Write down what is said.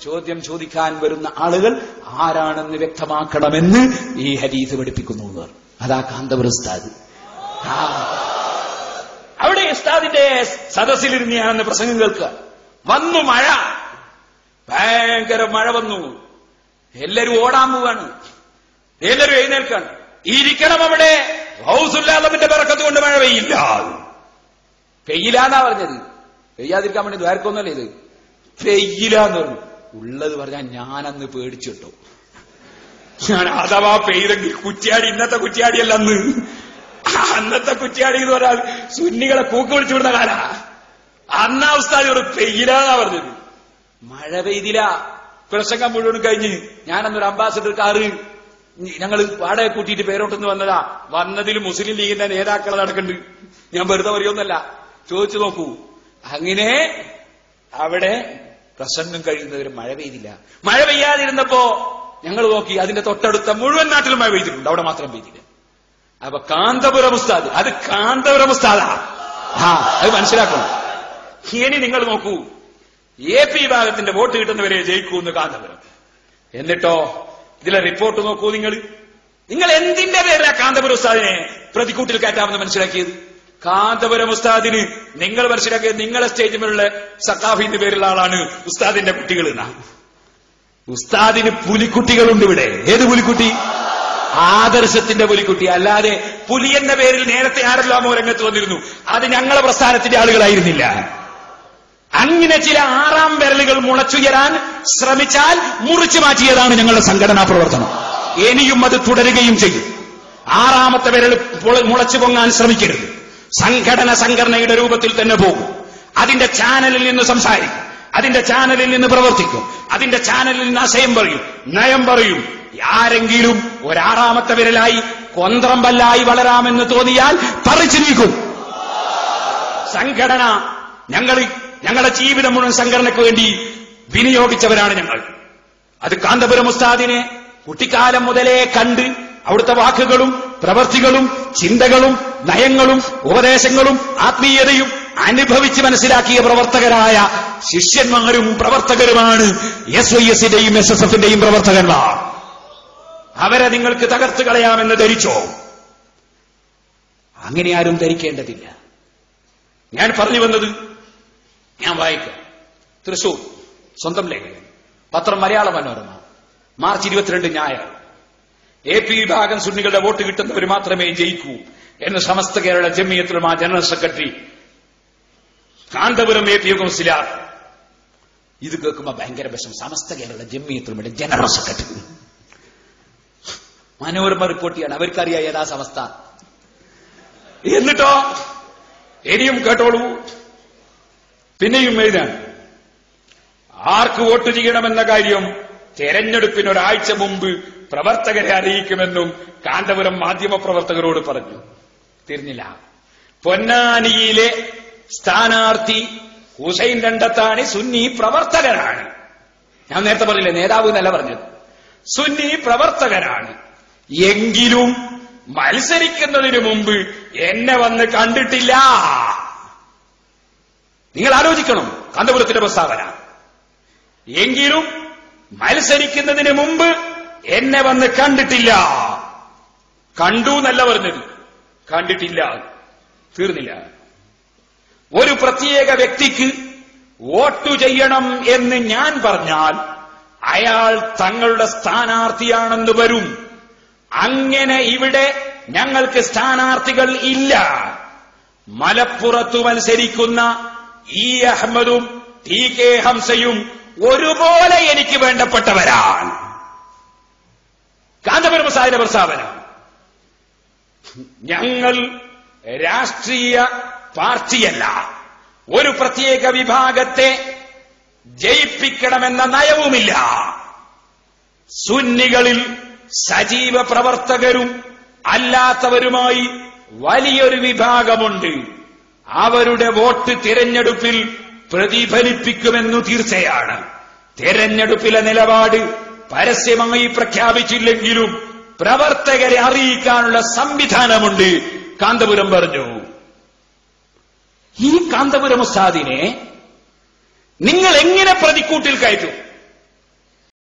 ചോദ്യം ചോദിക്കാൻ വരുന്ന ആളുകൾ ആരാണെന്ന് വ്യക്തമാക്കണമെന്ന് ഈ ഹദീസ് പഠിപ്പിക്കുന്നു. അതാ കാന്തപുരം ഉസ്താദ്. അവിടെ ഉസ്താദിന്റെ സദസ്സിലിരുന്ന് ഞാനെന്ന് പ്രസംഗം കേൾക്കുക. വന്നു മഴ, ഭയങ്കര മഴ വന്നു. എല്ലാരും ഓടാൻ പോവാണ്, എല്ലാരും എഴുന്നേൽക്കാണ്. ഇരിക്കണം അവിടെ. ഹൗസുല്ലാദമിന്റെ ബറക്കത്ത് കൊണ്ട് മഴ പെയ്യില്ല. പെയ്യില്ലാന്നാ പറഞ്ഞത്. പെയ്യാതിരിക്കാൻ വേണ്ടി ദ്വാരക്കൊന്നല്ലേ ഇത്. പെയ്യില്ലാന്ന് പറഞ്ഞു. ഉള്ളത് പറഞ്ഞാൽ ഞാനന്ന് പേടിച്ചിട്ടു. ഞാൻ അഥവാ പെയ്തെങ്കിൽ കുറ്റ്യാടി, ഇന്നത്തെ കുറ്റ്യാടിയല്ല അന്ന്. അന്നത്തെ കുറ്റ്യാടി എന്ന് പറഞ്ഞാൽ സുന്നികളെ കൂക്ക് വിളിച്ചു വിടുന്ന കാല. അന്നാ ഉസ്താദ് ഒരു പെയ്യില്ലാന്നാ പറഞ്ഞത്. മഴ പെയ്തില്ല. പ്രസംഗം മുഴുവൻ കഴിഞ്ഞ് ഞാനന്നൊരു അംബാസഡർ കാറ് ഞങ്ങൾ വാടക കൂട്ടിയിട്ട് പേരോട്ടെന്ന് വന്നതാ. വന്നതിൽ മുസ്ലിം ലീഗിന്റെ നേതാക്കളെ നടക്കുന്നുണ്ട്. ഞാൻ വെറുതെ പറയുമെന്നല്ല, ചോദിച്ചു നോക്കൂ. അങ്ങനെ അവിടെ പ്രസംഗം കഴിയുന്നവര് മഴ പെയ്തില്ല. മഴ പെയ്യാതിരുന്നപ്പോ ഞങ്ങൾ നോക്കി, അതിന്റെ തൊട്ടടുത്ത മുഴുവൻ നാട്ടിലും മഴ പെയ്തിട്ടുണ്ട്, അവിടെ മാത്രം പെയ്തില്ല. അപ്പൊ കാന്തപുരം ഉസ്താദ്, അത് കാന്തപുരം ഉസ്താദാ. അത് മനസ്സിലാക്കണം. ഇനി നിങ്ങൾ നോക്കൂ, AP വിഭാഗത്തിന്റെ വോട്ട് കിട്ടുന്നവരെ ജയിക്കൂന്ന് കാന്തപുരം. എന്നിട്ടോ ഇതിലെ റിപ്പോർട്ട് നോക്കൂ. നിങ്ങൾ എന്തിന്റെ പേരിലാ കാന്തപുരം ഉസ്താദിനെ പ്രതിക്കൂട്ടിൽ കയറ്റാമെന്ന് മനസ്സിലാക്കിയത്? കാന്തപുരം ഉസ്താദിന് നിങ്ങൾ മനസ്സിലാക്കിയത് നിങ്ങളെ സ്റ്റേജിലുള്ള സഖാഫിന്റെ പേരുള്ള ആളാണ് ഉസ്താദിന്റെ കുട്ടികൾ എന്നാ. ഉസ്താദിന് പുലിക്കുട്ടികളുണ്ട് ഇവിടെ. ഏത് പുലിക്കുട്ടി? ആദർശത്തിന്റെ പുലിക്കുട്ടി. അല്ലാതെ പുലിയെന്ന പേരിൽ നേരത്തെ ആരെല്ലാമോ രംഗത്ത് വന്നിരുന്നു. അത് ഞങ്ങളെ പ്രസ്ഥാനത്തിന്റെ ആളുകളായിരുന്നില്ല. അങ്ങനെ ചില ആറാം വിരലുകൾ മുളച്ചുയരാൻ ശ്രമിച്ചാൽ മുറിച്ചു മാറ്റിയതാണ് ഞങ്ങളുടെ സംഘടനാ പ്രവർത്തനം. ഇനിയും അത് തുടരുകയും ചെയ്യും. ആറാമത്തെ വിരൽ മുളച്ചു പൊങ്ങാൻ ശ്രമിക്കരുത്. സംഘടനയുടെ രൂപത്തിൽ തന്നെ പോകും. അതിന്റെ ചാനലിൽ നിന്ന് സംസാരിക്കും, അതിന്റെ ചാനലിൽ നിന്ന് പ്രവർത്തിക്കും, അതിന്റെ ചാനലിൽ നിന്ന് ആശയം പറയും, നയം പറയും. ആരെങ്കിലും ഒരാറാമത്തെ വിരലായി കൊന്ത്രമ്പല്ലായി വളരാമെന്ന് തോന്നിയാൽ പറിച്ചു നീക്കും. സംഘടന ഞങ്ങളുടെ ജീവിതം മുഴുവൻ സംഘടനയ്ക്ക് വേണ്ടി വിനിയോഗിച്ചവരാണ് ഞങ്ങൾ. അത് കാന്തപുരം ഉസ്താദിനെ കുട്ടിക്കാലം മുതലേ കണ്ട് അവിടുത്തെ വാക്കുകളും പ്രവൃത്തികളും ചിന്തകളും നയങ്ങളും ഉപദേശങ്ങളും ആത്മീയതയും അനുഭവിച്ച് മനസ്സിലാക്കിയ പ്രവർത്തകരായ ശിഷ്യന്മാരും പ്രവർത്തകരുമാണ് SYSന്റെയും SSFന്റെയും പ്രവർത്തകന്മാർ. അവരെ നിങ്ങൾക്ക് തകർത്ത് കളയാമെന്ന് ധരിച്ചോ? അങ്ങനെ ആരും ധരിക്കേണ്ടതില്ല. ഞാൻ പറഞ്ഞു വന്നത്, ഞാൻ വായിക്കാം. തൃശൂർ സ്വന്തം ലേഖനം, പത്രം മലയാള മനോരമ, മാർച്ച് 22 ഞായർ. AP വിഭാഗം സുന്നികളുടെ വോട്ട് കിട്ടുന്നവർ മാത്രമേ ജയിക്കൂ എന്ന് Samastha Kerala Jamiathul Ulama general secretary Kanthapuram AP councillor. ഇത് കേൾക്കുമ്പോ ഭയങ്കര വിഷം. സമസ്ത കേരള ജമിയത്തുലമയുടെ ജനറൽ സെക്രട്ടറി മനോരമ റിപ്പോർട്ട് ചെയ്യാണ്. അവർക്കറിയാം ഏതാ സമസ്ത. എന്നിട്ടോ ഇനിയും കേട്ടോളൂ. പിന്നെയും എഴുതാൻ, ആർക്ക് വോട്ട് ചെയ്യണമെന്ന കാര്യം തെരഞ്ഞെടുപ്പിനൊരാഴ്ച മുമ്പ് പ്രവർത്തകരെ അറിയിക്കുമെന്നും കാന്തപുരം മാധ്യമപ്രവർത്തകരോട് പറഞ്ഞു. തീർന്നില്ല. പൊന്നാനിയിലെ സ്ഥാനാർത്ഥി ഹുസൈൻ രണ്ടത്താണി സുന്നി പ്രവർത്തകനാണ്. ഞാൻ നേരത്തെ പറഞ്ഞില്ലേ, നേതാവ് എന്നല്ല പറഞ്ഞത്, സുന്നി പ്രവർത്തകനാണ്. എങ്കിലും മത്സരിക്കുന്നതിന് മുമ്പ് എന്നെ വന്ന് കണ്ടിട്ടില്ല. നിങ്ങൾ ആലോചിക്കണം കാന്തപുരത്തിന്റെ പ്രസ്താവന. എങ്കിലും മത്സരിക്കുന്നതിന് മുമ്പ് എന്നെ വന്ന് കണ്ടിട്ടില്ല. കണ്ടു എന്നല്ല പറഞ്ഞത്, കണ്ടിട്ടില്ല. തീർന്നില്ല. ഒരു പ്രത്യേക വ്യക്തിക്ക് വോട്ടു ചെയ്യണം എന്ന് ഞാൻ പറഞ്ഞാൽ അയാൾ തങ്ങളുടെ സ്ഥാനാർത്ഥിയാണെന്ന് വരും. അങ്ങനെ ഇവിടെ ഞങ്ങൾക്ക് സ്ഥാനാർത്ഥികൾ ഇല്ല. മലപ്പുറത്തു മത്സരിക്കുന്ന അഹമ്മദും TK ഹംസയും ഒരുപോലെ എനിക്ക് വേണ്ടപ്പെട്ടവരാണ്. കാന്തപുരം ഉസ്താദിന്റെ പ്രസ്താവന. ഞങ്ങൾ രാഷ്ട്രീയ പാർട്ടിയല്ല. ഒരു പ്രത്യേക വിഭാഗത്തെ ജയിപ്പിക്കണമെന്ന നയവുമില്ല. സുന്നികളിൽ സജീവ പ്രവർത്തകരും അല്ലാത്തവരുമായി വലിയൊരു വിഭാഗമുണ്ട്. അവരുടെ വോട്ട് തിരഞ്ഞെടുപ്പിൽ പ്രതിഫലിപ്പിക്കുമെന്നു തീർച്ചയാണ്. തിരഞ്ഞെടുപ്പിലെ നിലപാട് പരസ്യമായി പ്രഖ്യാപിച്ചില്ലെങ്കിലും പ്രവർത്തകരെ അറിയിക്കാനുള്ള സംവിധാനമുണ്ട്, കാന്തപുരം പറഞ്ഞു. ഈ കാന്തപുരം ഉസ്താദിനെ നിങ്ങൾ എങ്ങനെ പ്രതിക്കൂട്ടിൽ കയറ്റും?